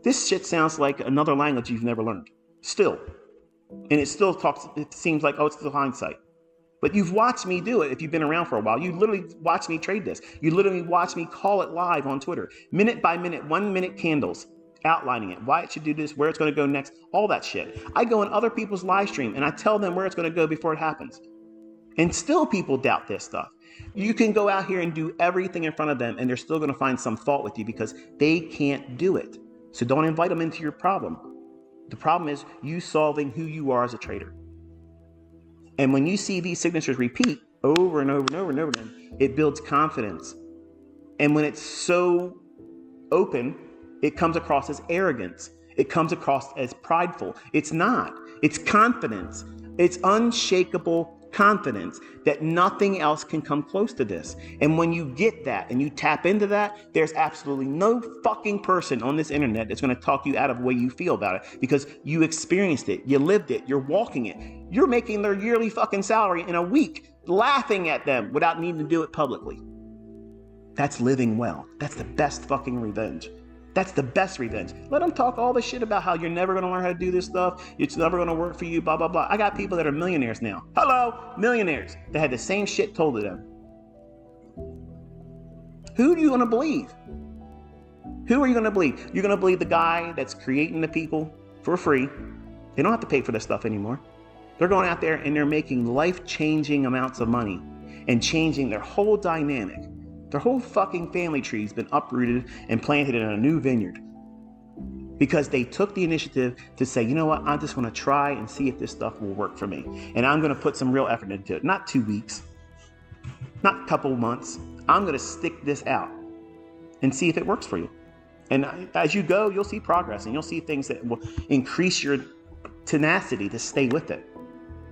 This shit sounds like another language you've never learned. Still. And it seems like, oh, it's the hindsight. But you've watched me do it if you've been around for a while. You literally watched me trade this. You literally watched me call it live on Twitter. Minute by minute, 1 minute candles, outlining it, why it should do this, where it's going to go next, all that shit. I go in other people's live stream and I tell them where it's going to go before it happens. And still people doubt this stuff. You can go out here and do everything in front of them and they're still going to find some fault with you because they can't do it. So don't invite them into your problem. The problem is you solving who you are as a trader. And when you see these signatures repeat over and over and over and over again, it builds confidence. And when it's so open, it comes across as arrogance. It comes across as prideful. It's not. It's confidence. It's unshakable confidence that nothing else can come close to this. And when you get that and you tap into that, there's absolutely no fucking person on this internet that's going to talk you out of the way you feel about it because you experienced it, you lived it, you're walking it. You're making their yearly fucking salary in a week, laughing at them without needing to do it publicly. That's living well. That's the best fucking revenge. That's the best revenge. Let them talk all the shit about how you're never going to learn how to do this stuff. It's never going to work for you, blah, blah, blah. I got people that are millionaires now. Hello, millionaires that had the same shit told to them. Who are you going to believe? Who are you going to believe? You're going to believe the guy that's creating the people for free. They don't have to pay for this stuff anymore. They're going out there and they're making life-changing amounts of money and changing their whole dynamic. Their whole fucking family tree's been uprooted and planted in a new vineyard because they took the initiative to say, you know what, I'm just going to try and see if this stuff will work for me. And I'm going to put some real effort into it. Not 2 weeks, not a couple months. I'm going to stick this out and see if it works for you. And as you go, you'll see progress and you'll see things that will increase your tenacity to stay with it.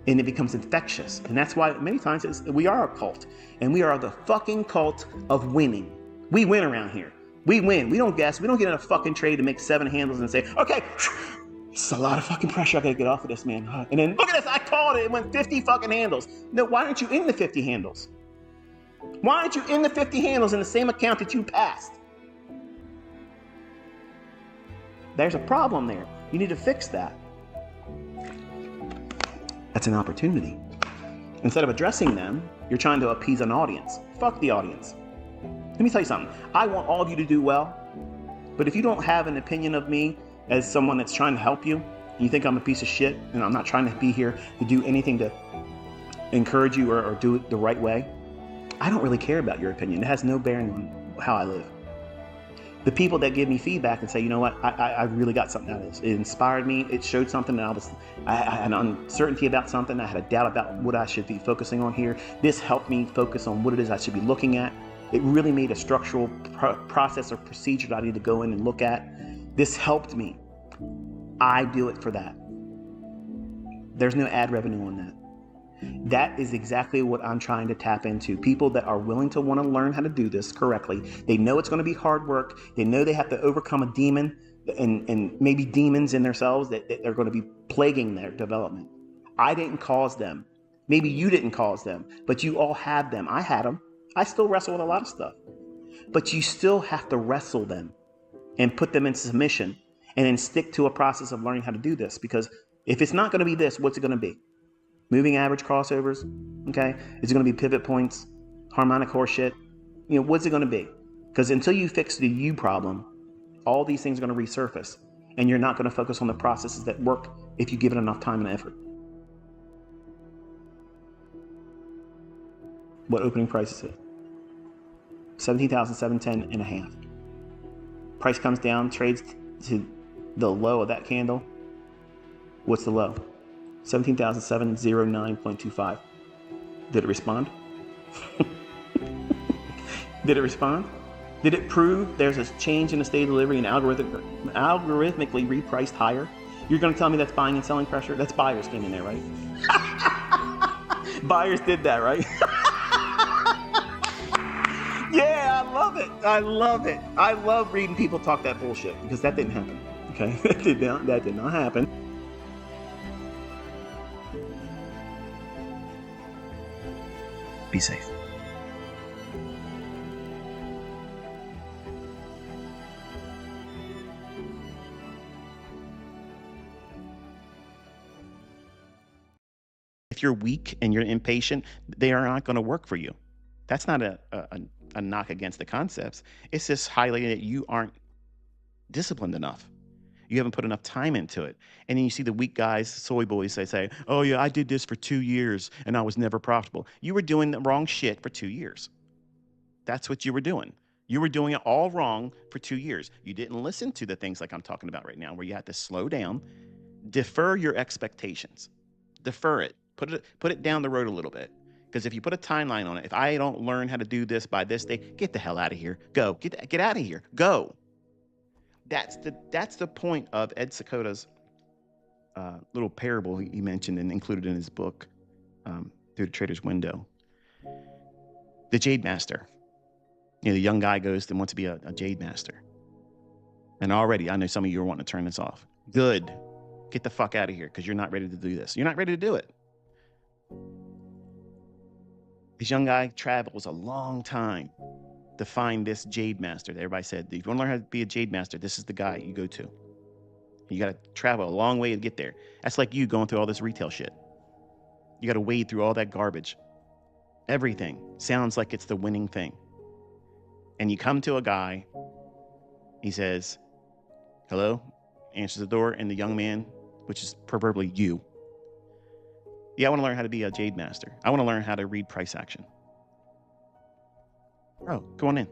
And it becomes infectious. And that's why many times we are a cult. And we are the fucking cult of winning. We win around here. We win. We don't guess. We don't get in a fucking trade to make 7 handles and say, okay, it's a lot of fucking pressure. I gotta get off of this, man. And then look at this. I called it. It went 50 fucking handles. No, why aren't you in the 50 handles? Why aren't you in the 50 handles in the same account that you passed? There's a problem there. You need to fix that. That's an opportunity. Instead of addressing them, you're trying to appease an audience. Fuck the audience. Let me tell you something. I want all of you to do well, but if you don't have an opinion of me as someone that's trying to help you, and you think I'm a piece of shit, and I'm not trying to be here to do anything to encourage you or do it the right way, I don't really care about your opinion. It has no bearing on how I live. The people that give me feedback and say, you know what, I really got something out of this. It inspired me. It showed something that I had an uncertainty about something. I had a doubt about what I should be focusing on here. This helped me focus on what it is I should be looking at. It really made a structural process or procedure that I need to go in and look at. This helped me. I do it for that. There's no ad revenue on that. That is exactly what I'm trying to tap into. People that are willing to want to learn how to do this correctly. They know it's going to be hard work. They know they have to overcome a demon and maybe demons in themselves that are going to be plaguing their development. I didn't cause them. Maybe you didn't cause them, but you all had them. I had them. I still wrestle with a lot of stuff. But you still have to wrestle them and put them in submission and then stick to a process of learning how to do this. Because if it's not going to be this, what's it going to be? Moving average crossovers, okay? Is it going to be pivot points, harmonic horseshit? You know, what's it going to be? Because until you fix the you problem, all these things are going to resurface, and you're not going to focus on the processes that work if you give it enough time and effort. What opening price is it? 17,710 and a half. Price comes down, trades to the low of that candle. What's the low? 17,709.25. Did it respond? Did it respond? Did it prove there's a change in the state of delivery and algorithmically repriced higher? You're going to tell me that's buying and selling pressure? That's buyers came in there, right? Buyers did that, right? Yeah, I love it. I love it. I love reading people talk that bullshit because that didn't happen. Okay, that did not happen. Be safe. if you're weak and you're impatient, they are not going to work for you. That's not a knock against the concepts. It's just highlighting that you aren't disciplined enough. You haven't put enough time into it. And then you see the weak guys, soy boys, they say, oh yeah, I did this for 2 years and I was never profitable. You were doing the wrong shit for 2 years. That's what you were doing. You were doing it all wrong for 2 years. You didn't listen to the things like I'm talking about right now, where you have to slow down, defer your expectations, defer it, put it down the road a little bit. Because if you put a timeline on it, if I don't learn how to do this by this day, get the hell out of here. Go. Get out of here. Go. That's the point of Ed Seykota little parable he mentioned and included in his book, Through the Trader's Window. The Jade Master. The young guy goes and wants to be a Jade Master. And already, I know some of you are wanting to turn this off. Good. Get the fuck out of here, because you're not ready to do this. You're not ready to do it. This young guy travels a long time to find this Jade Master. Everybody said, if you want to learn how to be a Jade Master, this is the guy you go to. You got to travel a long way to get there. That's like you going through all this retail shit. You got to wade through all that garbage. Everything sounds like it's the winning thing. And you come to a guy, he says, hello, answers the door, and the young man, which is proverbially you, yeah, I want to learn how to be a Jade Master. I want to learn how to read price action. Oh, go on in.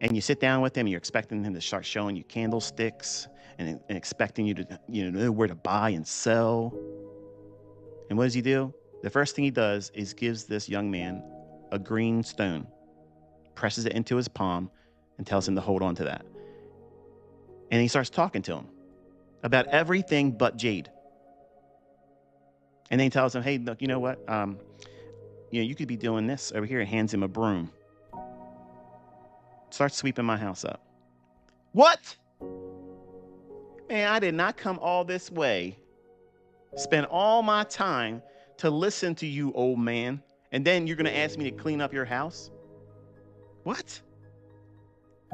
And you sit down with him, you're expecting him to start showing you candlesticks and expecting you to know where to buy and sell. And what does he do? The first thing he does is gives this young man a green stone, presses it into his palm, and tells him to hold on to that. And he starts talking to him about everything but jade. And then he tells him, hey, look, you know what? You could be doing this over here, and hands him a broom. Starts sweeping my house up. What? Man, I did not come all this way, spend all my time to listen to you, old man, and then you're going to ask me to clean up your house? What?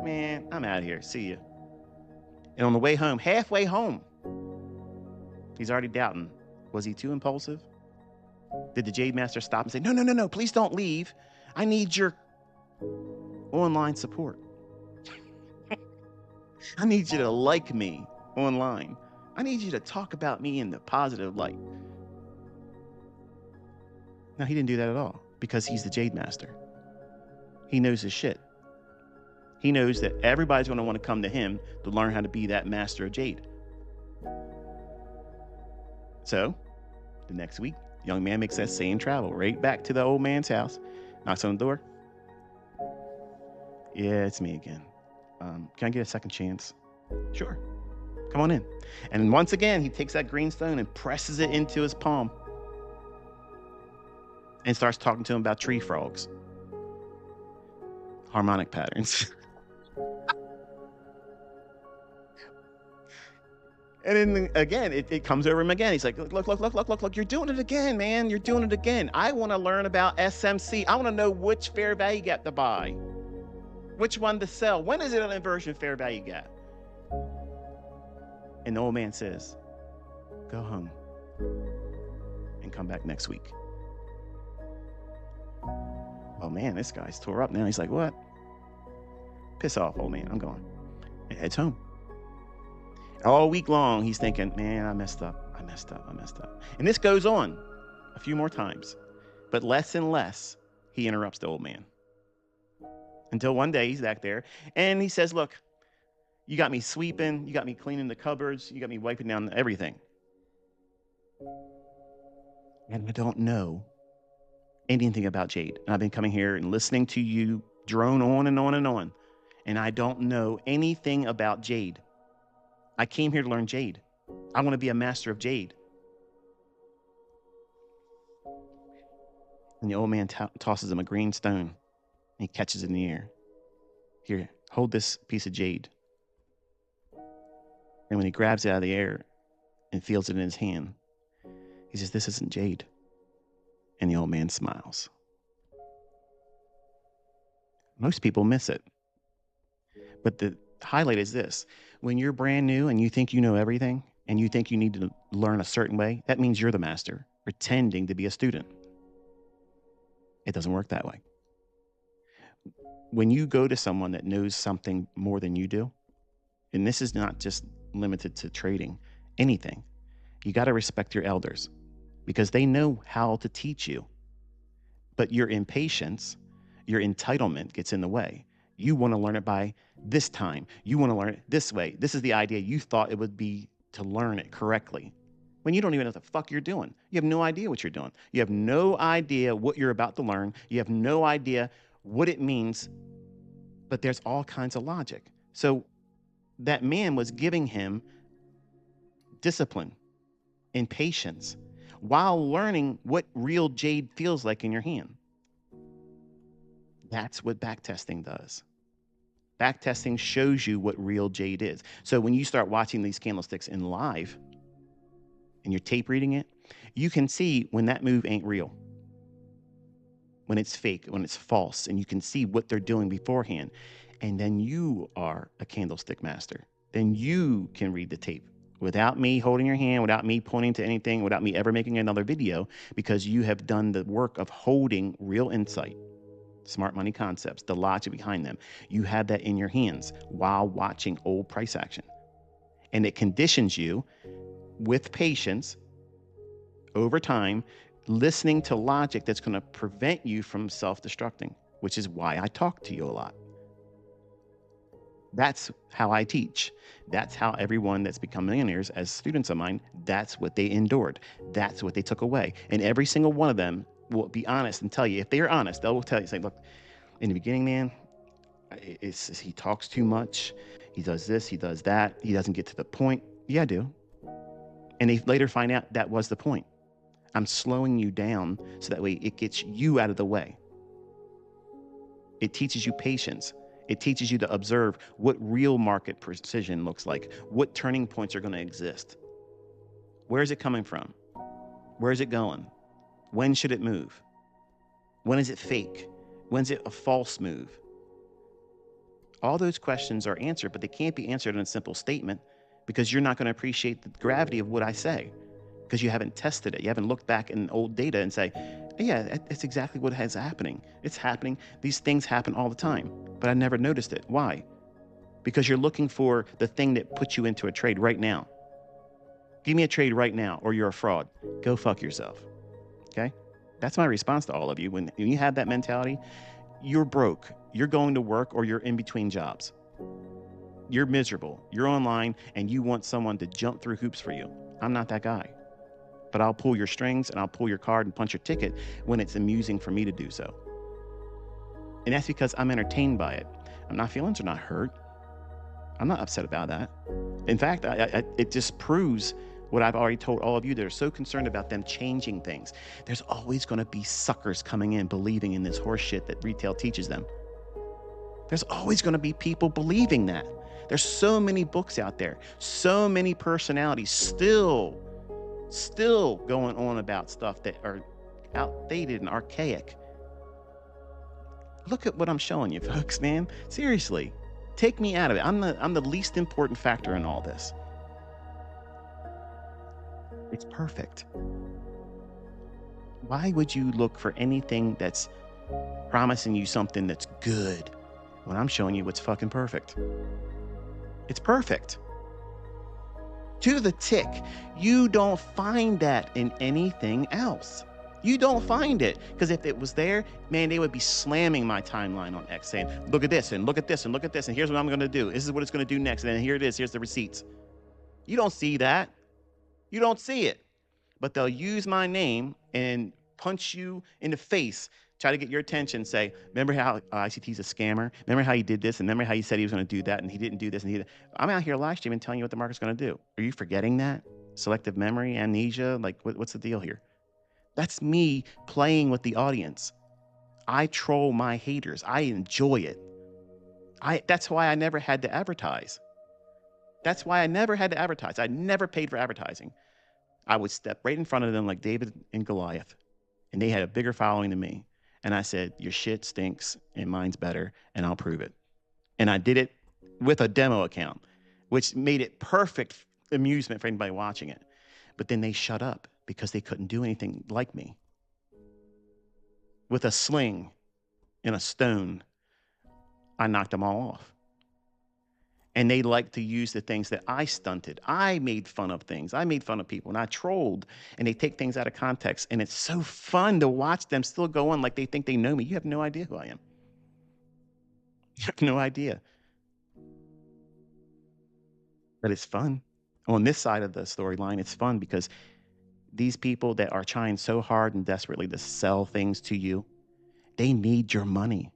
Man, I'm out of here. See you. And on the way home, halfway home, he's already doubting. Was he too impulsive? Did the Jade Master stop and say, no, please don't leave. I need your online support. I need you to like me online. I need you to talk about me in the positive light. No, he didn't do that at all, because he's the Jade Master. He knows his shit. He knows that everybody's going to want to come to him to learn how to be that master of jade. So, the next week, the young man makes that same travel right back to the old man's house, knocks on the door. Yeah, it's me again. Can I get a second chance? Sure. Come on in. And once again, he takes that green stone and presses it into his palm and starts talking to him about tree frogs, harmonic patterns. And then again, it comes over him again. He's like, look, you're doing it again, man. You're doing it again. I want to learn about SMC. I want to know which fair value gap to buy, which one to sell. When is it an inversion fair value gap? And the old man says, go home and come back next week. Oh man, this guy's tore up now. He's like, what? Piss off, old man. I'm going. And heads home. All week long, he's thinking, man, I messed up. And this goes on a few more times. But less and less, he interrupts the old man. Until one day, he's back there, and he says, look, you got me sweeping, you got me cleaning the cupboards, you got me wiping down everything. And I don't know anything about jade. And I've been coming here and listening to you drone on and on and on. And I don't know anything about jade. I came here to learn jade. I want to be a master of jade. And the old man tosses him a green stone. He catches it in the air. Here, hold this piece of jade. And when he grabs it out of the air and feels it in his hand, he says, this isn't jade. And the old man smiles. Most people miss it. But the highlight is this. When you're brand new and you think you know everything and you think you need to learn a certain way, that means you're the master. pretending to be a student. It doesn't work that way. When you go to someone that knows something more than you do, and this is not just limited to trading, anything, you got to respect your elders because they know how to teach you. But your impatience, your entitlement gets in the way. You want to learn it by this time. You want to learn it this way. This is the idea you thought it would be to learn it correctly. When you don't even know what the fuck you're doing. You have no idea what you're doing. You have no idea what you're about to learn. You have no idea what it means, but there's all kinds of logic. So that man was giving him discipline and patience while learning what real jade feels like in your hand. That's what backtesting does. Backtesting shows you what real jade is. So when you start watching these candlesticks in live and you're tape reading it, you can see when that move ain't real, when it's fake, when it's false, and you can see what they're doing beforehand. And then you are a candlestick master. Then you can read the tape without me holding your hand, without me pointing to anything, without me ever making another video, because you have done the work of holding real insight, smart money concepts, the logic behind them. You have that in your hands while watching old price action. And it conditions you with patience over time, listening to logic that's going to prevent you from self-destructing, which is why I talk to you a lot. That's how I teach. That's how everyone that's become millionaires as students of mine, that's what they endured. That's what they took away. And every single one of them will be honest and tell you, if they're honest, they'll tell you, say, look, in the beginning, man, he talks too much. He does this, he does that. He doesn't get to the point. Yeah, I do. And they later find out that was the point. I'm slowing you down so that way it gets you out of the way. It teaches you patience. It teaches you to observe what real market precision looks like, what turning points are going to exist. Where is it coming from? Where is it going? When should it move? When is it fake? When's it a false move? All those questions are answered, but they can't be answered in a simple statement because you're not going to appreciate the gravity of what I say because you haven't tested it. You haven't looked back in old data and say, yeah, it's exactly what is happening. It's happening. These things happen all the time, but I never noticed it. Why? Because you're looking for the thing that puts you into a trade right now. Give me a trade right now or you're a fraud. Go fuck yourself. Okay? That's my response to all of you. When you have that mentality, you're broke. You're going to work or you're in between jobs. You're miserable. You're online and you want someone to jump through hoops for you. I'm not that guy. But I'll pull your strings and I'll pull your card and punch your ticket when it's amusing for me to do so. And that's because I'm entertained by it. My feelings are not hurt. I'm not upset about that. In fact, it just proves what I've already told all of you that are so concerned about them changing things. There's always going to be suckers coming in believing in this horse shit that retail teaches them. There's always going to be people believing that. There's so many books out there, so many personalities still going on about stuff that are outdated and archaic. Look at what I'm showing you, folks, man. Seriously, take me out of it. I'm the least important factor in all this. It's perfect. Why would you look for anything that's promising you something that's good when I'm showing you what's fucking perfect? It's perfect. To the tick. You don't find that in anything else. You don't find it. Because if it was there, man, they would be slamming my timeline on X saying, look at this and look at this and look at this and here's what I'm going to do. This is what it's going to do next. And then here it is. Here's the receipts. You don't see that. You don't see it. But they'll use my name and punch you in the face, try to get your attention, say, remember how ICT's a scammer? Remember how he did this? And remember how he said he was going to do that and he didn't do this? And I'm out here live streaming telling you what the market's going to do. Are you forgetting that? Selective memory, amnesia? Like, what's the deal here? That's me playing with the audience. I troll my haters. I enjoy it. That's why I never had to advertise. That's why I never had to advertise. I never paid for advertising. I would step right in front of them like David and Goliath, and they had a bigger following than me. And I said, your shit stinks and mine's better, and I'll prove it. And I did it with a demo account, which made it perfect amusement for anybody watching it. But then they shut up because they couldn't do anything like me. With a sling and a stone, I knocked them all off. And they like to use the things that I stunted. I made fun of things. I made fun of people and I trolled, and they take things out of context. And it's so fun to watch them still go on like they think they know me. You have no idea who I am. You have no idea. But it's fun. On this side of the storyline, it's fun because these people that are trying so hard and desperately to sell things to you, they need your money.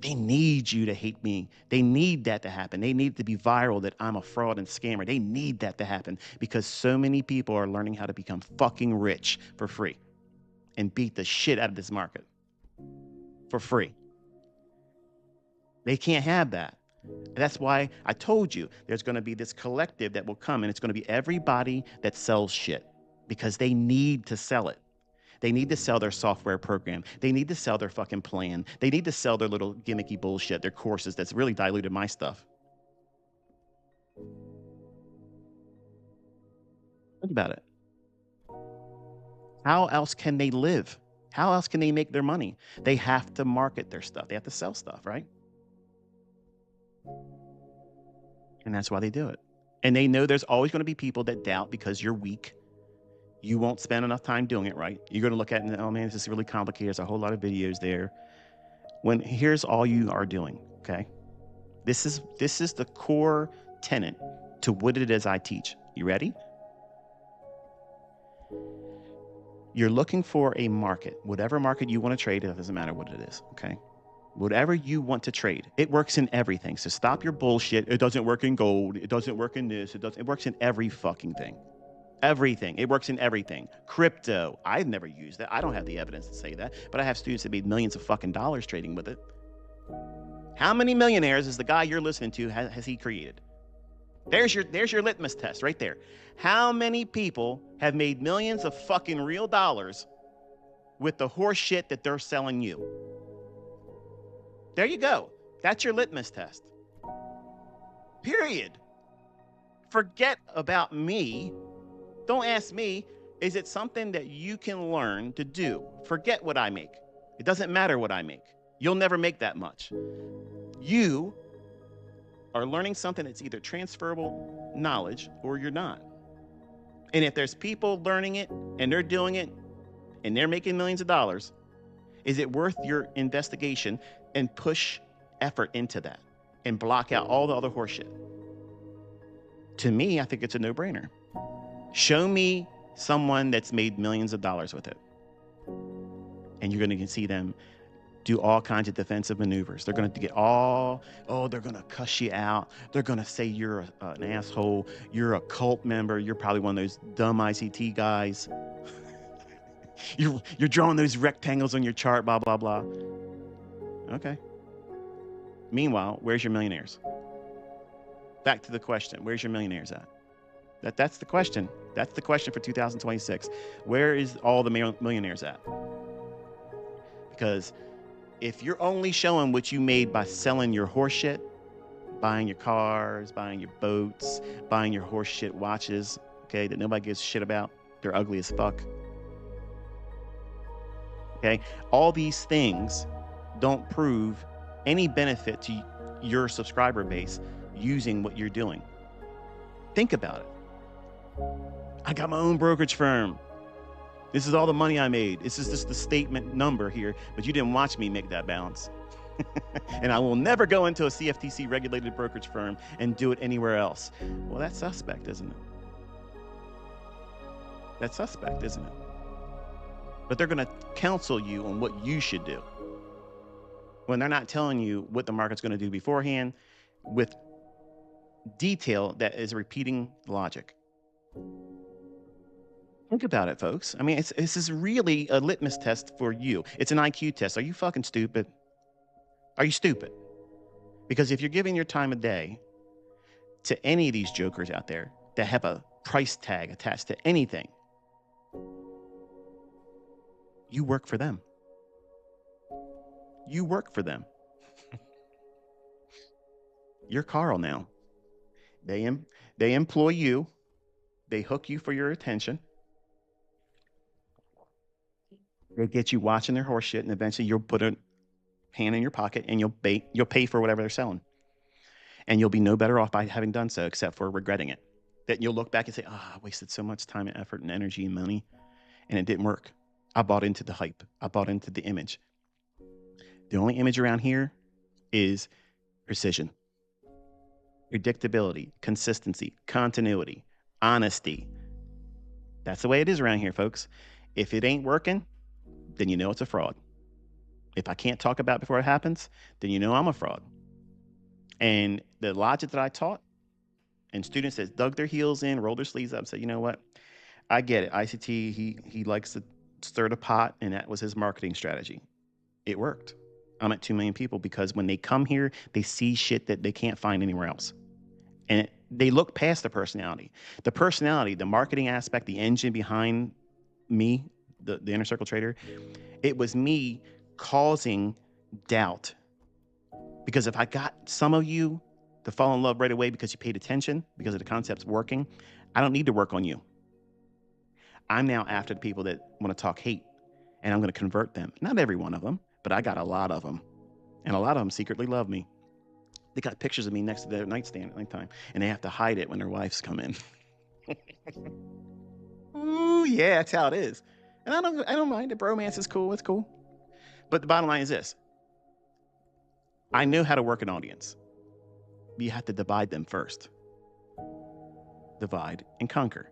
They need you to hate me. They need that to happen. They need to be viral that I'm a fraud and scammer. They need that to happen because so many people are learning how to become fucking rich for free and beat the shit out of this market for free. They can't have that. That's why I told you there's going to be this collective that will come, and it's going to be everybody that sells shit because they need to sell it. They need to sell their software program. They need to sell their fucking plan. They need to sell their little gimmicky bullshit, their courses that's really diluted my stuff. Think about it. How else can they live? How else can they make their money? They have to market their stuff. They have to sell stuff, right? And that's why they do it. And they know there's always going to be people that doubt because you're weak. You won't spend enough time doing it right. You're going to look at it and, oh man, this is really complicated. There's a whole lot of videos there. When here's all you are doing, okay? This is the core tenet to what it is I teach. You ready? You're looking for a market, whatever market you want to trade. It doesn't matter what it is, okay? Whatever you want to trade, it works in everything. So stop your bullshit. It doesn't work in gold. It doesn't work in this. It works in every fucking thing. Everything. It works in everything. Crypto. I've never used that. I don't have the evidence to say that, but I have students that made millions of fucking dollars trading with it. How many millionaires is the guy you're listening to has he created? There's your litmus test right there. How many people have made millions of fucking real dollars with the horse shit that they're selling you? There you go. That's your litmus test. Period. Forget about me. Don't ask me. Is it something that you can learn to do? Forget what I make. It doesn't matter what I make. You'll never make that much. You are learning something that's either transferable knowledge or you're not. And if there's people learning it and they're doing it and they're making millions of dollars, is it worth your investigation and push effort into that and block out all the other horseshit? To me, I think it's a no-brainer. Show me someone that's made millions of dollars with it. And you're going to see them do all kinds of defensive maneuvers. They're going to get they're going to cuss you out. They're going to say you're an asshole. You're a cult member. You're probably one of those dumb ICT guys. You're drawing those rectangles on your chart, blah, blah, blah. Okay. Meanwhile, where's your millionaires? Back to the question. Where's your millionaires at? That's the question. That's the question for 2026. Where is all the millionaires at? Because if you're only showing what you made by selling your horse shit, buying your cars, buying your boats, buying your horse shit watches, okay, that nobody gives a shit about, they're ugly as fuck. Okay, all these things don't prove any benefit to your subscriber base using what you're doing. Think about it. I got my own brokerage firm. This is all the money I made. This is just the statement number here, but you didn't watch me make that balance. And I will never go into a CFTC regulated brokerage firm and do it anywhere else. Well, that's suspect, isn't it? That's suspect, isn't it? But they're going to counsel you on what you should do when they're not telling you what the market's going to do beforehand with detail that is repeating logic. Think about it, folks. I mean, this is really a litmus test for you. It's an IQ test. Are you fucking stupid? Are you stupid? Because if you're giving your time of day to any of these jokers out there that have a price tag attached to anything, you work for them. You work for them. You're Carl now. They employ you. They hook you for your attention. They get you watching their horse shit, and eventually you'll put a hand in your pocket and you'll pay for whatever they're selling. And you'll be no better off by having done so, except for regretting it. That you'll look back and say, I wasted so much time and effort and energy and money, and it didn't work. I bought into the hype. I bought into the image. The only image around here is precision, predictability, consistency, continuity, honesty. That's the way it is around here, folks. If it ain't working, then you know it's a fraud. If I can't talk about it before it happens, then you know I'm a fraud. And the logic that I taught, and students that dug their heels in, rolled their sleeves up, and said, you know what? I get it. ICT, he likes to stir the pot, and that was his marketing strategy. It worked. I'm at 2 million people because when they come here, they see shit that they can't find anywhere else. And they look past the personality. The personality, the marketing aspect, the engine behind me, the inner circle trader, it was me causing doubt. Because if I got some of you to fall in love right away because you paid attention, because of the concepts working, I don't need to work on you. I'm now after the people that want to talk hate, and I'm going to convert them. Not every one of them, but I got a lot of them. And a lot of them secretly love me. They got pictures of me next to their nightstand at nighttime, and they have to hide it when their wives come in. Ooh, yeah, that's how it is. And I don't mind. The bromance is cool. It's cool. But the bottom line is this. I know how to work an audience. You have to divide them first. Divide and conquer.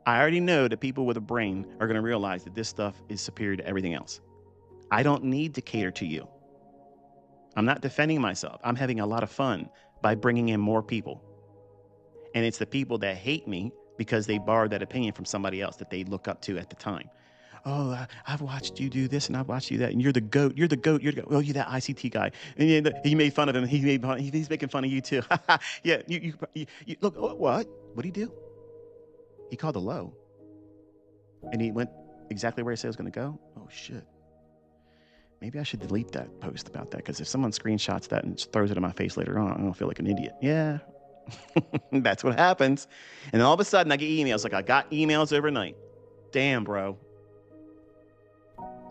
I already know that people with a brain are going to realize that this stuff is superior to everything else. I don't need to cater to you. I'm not defending myself. I'm having a lot of fun by bringing in more people. And it's the people that hate me because they borrowed that opinion from somebody else that they look up to at the time. Oh, I've watched you do this and I've watched you that, and you're the goat. You're the goat. You're the goat. Oh, you're that ICT guy. And he made fun of him. He's making fun of you too. Yeah. You look. What? What'd he do? He called a low, and he went exactly where he said he was going to go. Oh shit. Maybe I should delete that post about that, because if someone screenshots that and throws it in my face later on, I don't feel like an idiot. Yeah. That's what happens. And all of a sudden I get emails. Like, I got emails overnight. Damn, bro.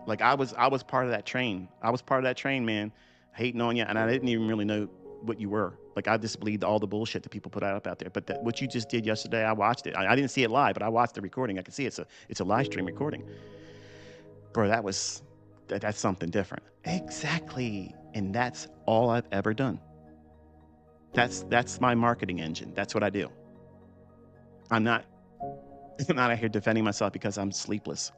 Like, I was part of that train. I was part of that train, man, hating on you. And I didn't even really know what you were. Like, I just believed all the bullshit that people put out there. But what you just did yesterday, I watched it. I didn't see it live, but I watched the recording. I can see it's a live stream recording. Bro, that's something different. Exactly. And that's all I've ever done. That's my marketing engine. That's what I do. I'm not out here defending myself because I'm sleepless,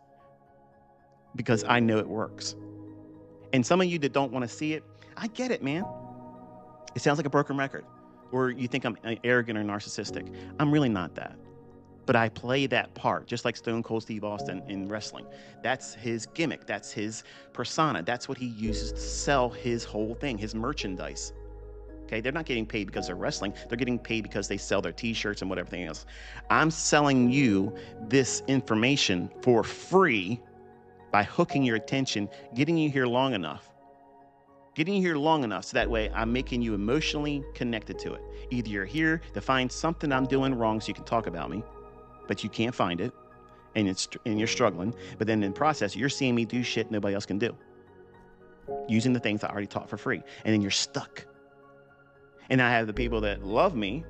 because I know it works. And some of you that don't want to see it, I get it, man. It sounds like a broken record, or you think I'm arrogant or narcissistic. I'm really not that. But I play that part, just like Stone Cold Steve Austin in wrestling. That's his gimmick. That's his persona. That's what he uses to sell his whole thing, his merchandise. Okay, they're not getting paid because they're wrestling. They're getting paid because they sell their t-shirts and whatever else. I'm selling you this information for free by hooking your attention, getting you here long enough. Getting you here long enough so that way I'm making you emotionally connected to it. Either you're here to find something I'm doing wrong so you can talk about me, but you can't find it, and you're struggling. But then in the process, you're seeing me do shit nobody else can do, using the things I already taught for free, and then you're stuck. And I have the people that love me,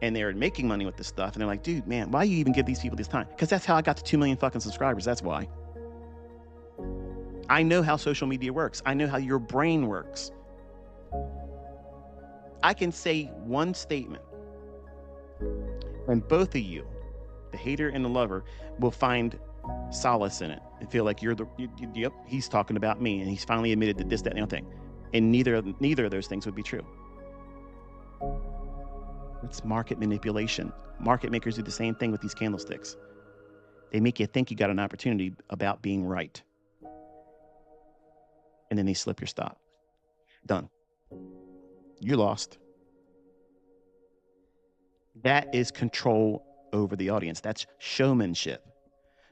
and they're making money with this stuff, and they're like, dude, man, why you even give these people this time? Because that's how I got to 2 million fucking subscribers. That's why. I know how social media works. I know how your brain works. I can say one statement, and both of you, the hater and the lover, will find solace in it and feel like yep, he's talking about me, and he's finally admitted that this, that, and the other thing. And neither of those things would be true. It's market manipulation. Market makers do the same thing with these candlesticks. They make you think you got an opportunity about being right, and then they slip your stop. Done. You're lost. That is control over the audience. That's showmanship.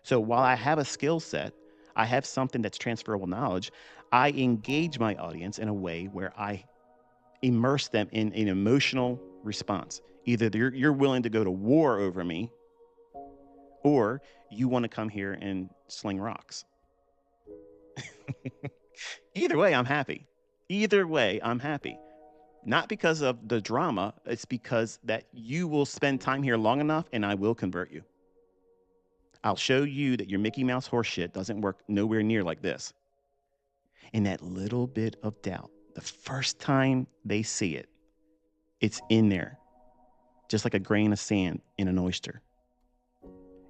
So while I have a skill set, I have something that's transferable knowledge, I engage my audience in a way where I immerse them in an emotional response. Either you're willing to go to war over me, or you want to come here and sling rocks. Either way, I'm happy. Either way, I'm happy. Not because of the drama, it's because that you will spend time here long enough and I will convert you. I'll show you that your Mickey Mouse horse shit doesn't work nowhere near like this. And that little bit of doubt, the first time they see it, it's in there, just like a grain of sand in an oyster.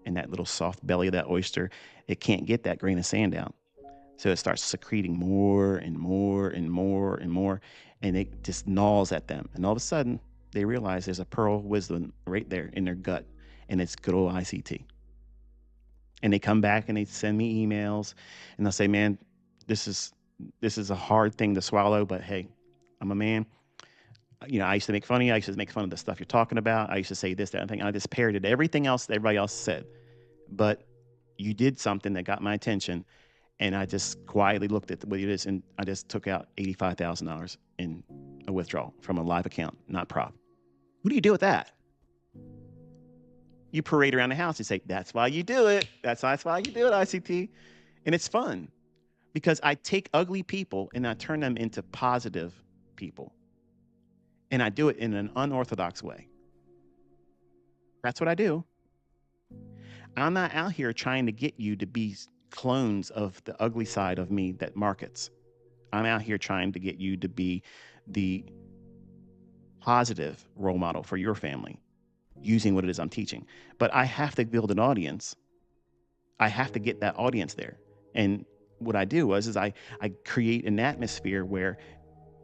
And that little soft belly of that oyster, it can't get that grain of sand out. So it starts secreting more and more and more and more, and it just gnaws at them. And all of a sudden, they realize there's a pearl of wisdom right there in their gut, and it's good old ICT. And they come back and they send me emails, and they'll say, "Man, this is a hard thing to swallow, but hey, I'm a man. You know, I used to make fun of you. I used to make fun of the stuff you're talking about. I used to say this, that, and thing. I just parroted everything else that everybody else said, but you did something that got my attention." And I just quietly looked at what it is, and I just took out $85,000 in a withdrawal from a live account, not prop. What do you do with that? You parade around the house and say, "That's why you do it. That's why you do it, ICT." And it's fun because I take ugly people and I turn them into positive people. And I do it in an unorthodox way. That's what I do. I'm not out here trying to get you to be clones of the ugly side of me that markets. I'm out here trying to get you to be the positive role model for your family using what it is I'm teaching. But I have to build an audience. I have to get that audience there. And what I do is I create an atmosphere where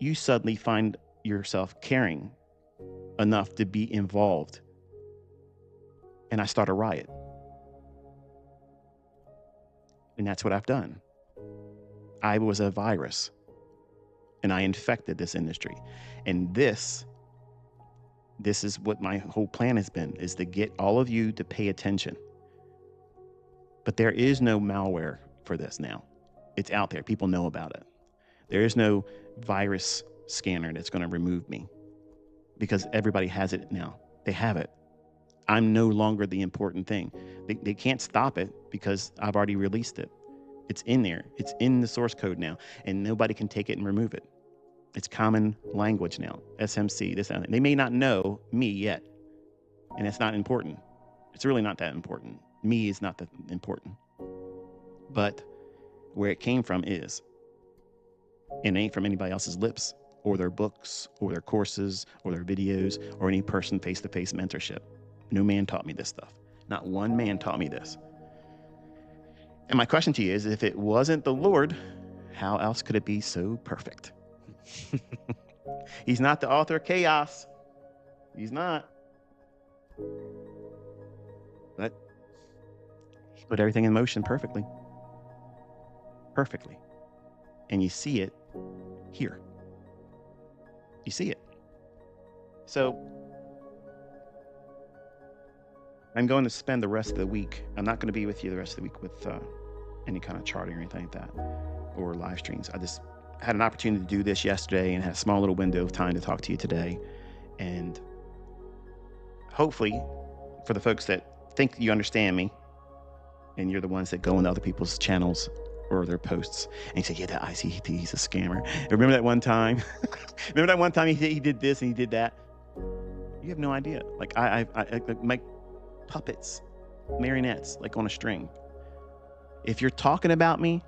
you suddenly find yourself caring enough to be involved. And I start a riot. And that's what I've done. I was a virus and I infected this industry. And this is what my whole plan has been, is to get all of you to pay attention. But there is no malware for this now. It's out there. People know about it. There is no virus scanner that's going to remove me because everybody has it now. They have it. I'm no longer the important thing. They can't stop it because I've already released it. It's in there. It's in the source code now, and nobody can take it and remove it. It's common language now. SMC, this, that. They may not know me yet, and it's not important. It's really not that important. Me is not that important. But where it came from is, and it ain't from anybody else's lips or their books or their courses or their videos or any person face-to-face mentorship. No man taught me this stuff. Not one man taught me this. And my question to you is, if it wasn't the Lord, how else could it be so perfect? He's not the author of chaos. He's not. But he put everything in motion perfectly. Perfectly. And you see it here. You see it. So I'm going to spend the rest of the week. I'm not going to be with you the rest of the week with any kind of charting or anything like that, or live streams. I just had an opportunity to do this yesterday and had a small little window of time to talk to you today. And hopefully, for the folks that think you understand me, and you're the ones that go into other people's channels or their posts and you say, "Yeah, that ICT, he's a scammer. Remember that one time? Remember that one time he did this and he did that?" You have no idea. Like I make puppets, marionettes, like on a string. If you're talking about me,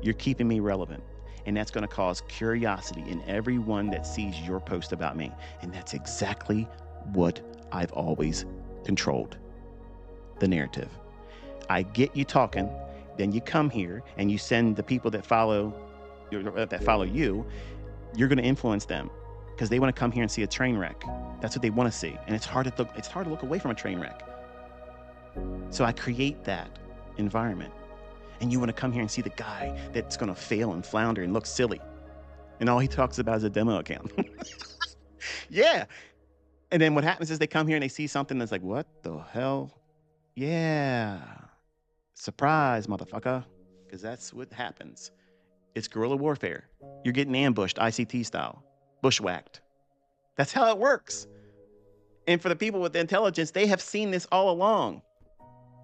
you're keeping me relevant. And that's going to cause curiosity in everyone that sees your post about me. And that's exactly what I've always controlled. The narrative. I get you talking, then you come here and you send the people that follow you, you're going to influence them because they want to come here and see a train wreck. That's what they want to see. And it's hard to look away from a train wreck. So I create that environment. And you want to come here and see the guy that's going to fail and flounder and look silly. And all he talks about is a demo account. Yeah. And then what happens is they come here and they see something that's like, "What the hell? Yeah. Surprise, motherfucker." Because that's what happens. It's guerrilla warfare. You're getting ambushed, ICT style, bushwhacked. That's how it works. And for the people with the intelligence, they have seen this all along.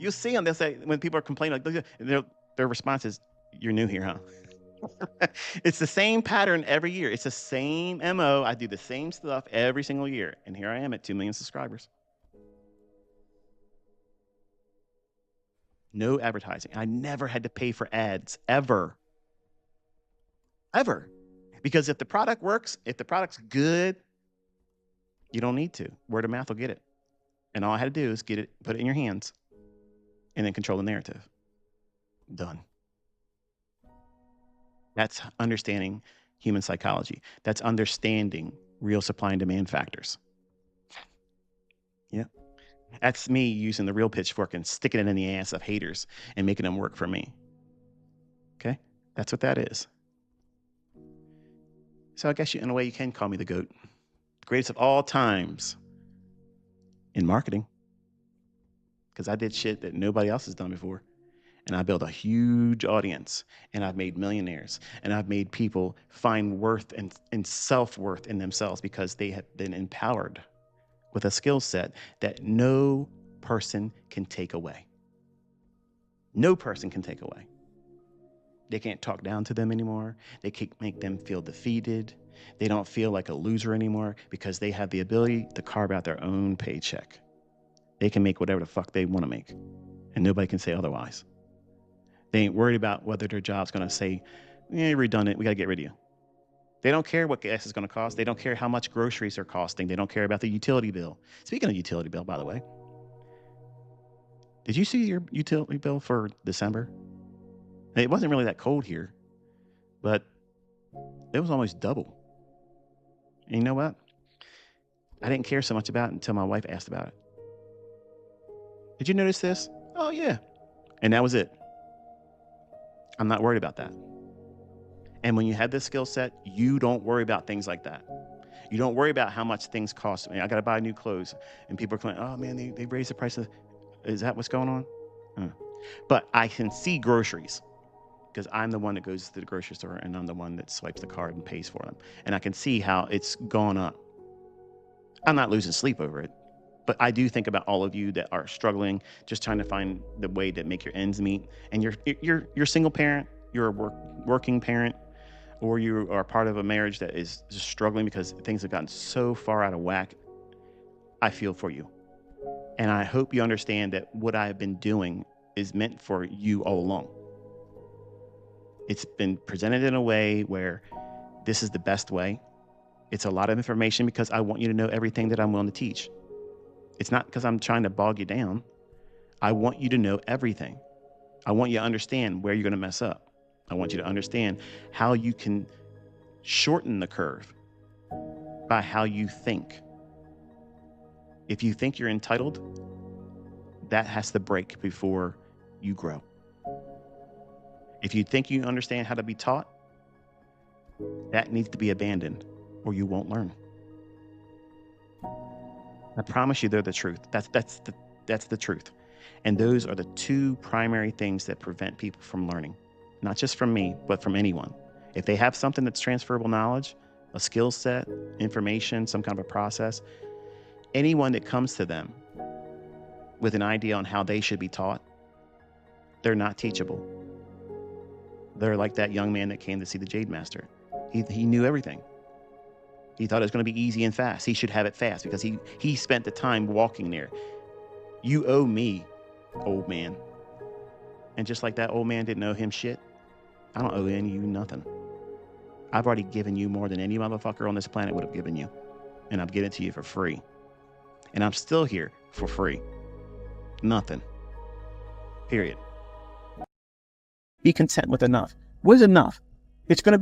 You'll see them. They'll say, when people are complaining, like, their response is, You're new here, huh? It's the same pattern every year. It's the same MO. I do the same stuff every single year. And here I am at 2 million subscribers. No advertising. I never had to pay for ads, ever. Ever. Because if the product works, if the product's good, you don't need to. Word of mouth will get it. And all I had to do is get it, put it in your hands, and then control the narrative. Done. That's understanding human psychology. That's understanding real supply and demand factors. Yeah. That's me using the real pitchfork and sticking it in the ass of haters and making them work for me. Okay? That's what that is. So I guess in a way you can call me the GOAT. Greatest of all times in marketing. Because I did shit that nobody else has done before. And I built a huge audience, and I've made millionaires, and I've made people find worth and self-worth in themselves because they have been empowered with a skill set that no person can take away. No person can take away. They can't talk down to them anymore. They can't make them feel defeated. They don't feel like a loser anymore because they have the ability to carve out their own paycheck. They can make whatever the fuck they want to make, and nobody can say otherwise. They ain't worried about whether their job's going to say, redundant, we got to get rid of you. They don't care what gas is going to cost. They don't care how much groceries are costing. They don't care about the utility bill. Speaking of utility bill, by the way, did you see your utility bill for December? It wasn't really that cold here, but it was almost double. And you know what? I didn't care so much about it until my wife asked about it. Did you notice this? Oh, yeah. And that was it. I'm not worried about that. And when you have this skill set, you don't worry about things like that. You don't worry about how much things cost. I got to buy new clothes. And people are going, oh, man, they raised the price of, is that what's going on? But I can see groceries because I'm the one that goes to the grocery store and I'm the one that swipes the card and pays for them. And I can see how it's gone up. I'm not losing sleep over it. But I do think about all of you that are struggling, just trying to find the way to make your ends meet. And you're a single parent, you're a working parent, or you are part of a marriage that is just struggling because things have gotten so far out of whack. I feel for you. And I hope you understand that what I have been doing is meant for you all along. It's been presented in a way where this is the best way. It's a lot of information because I want you to know everything that I'm willing to teach. It's not because I'm trying to bog you down. I want you to know everything. I want you to understand where you're going to mess up. I want you to understand how you can shorten the curve by how you think. If you think you're entitled, that has to break before you grow. If you think you understand how to be taught, that needs to be abandoned or you won't learn. I promise you they're the truth. That's the truth. And those are the two primary things that prevent people from learning, not just from me, but from anyone. If they have something that's transferable knowledge, a skill set, information, some kind of a process, anyone that comes to them with an idea on how they should be taught, they're not teachable. They're like that young man that came to see the Jade Master. He knew everything. He thought it was going to be easy and fast. He should have it fast because he spent the time walking there. You owe me, old man. And just like that old man didn't owe him shit, I don't owe any of you nothing. I've already given you more than any motherfucker on this planet would have given you. And I'm giving it to you for free. And I'm still here for free. Nothing. Period. Be content with enough. What is enough? It's going to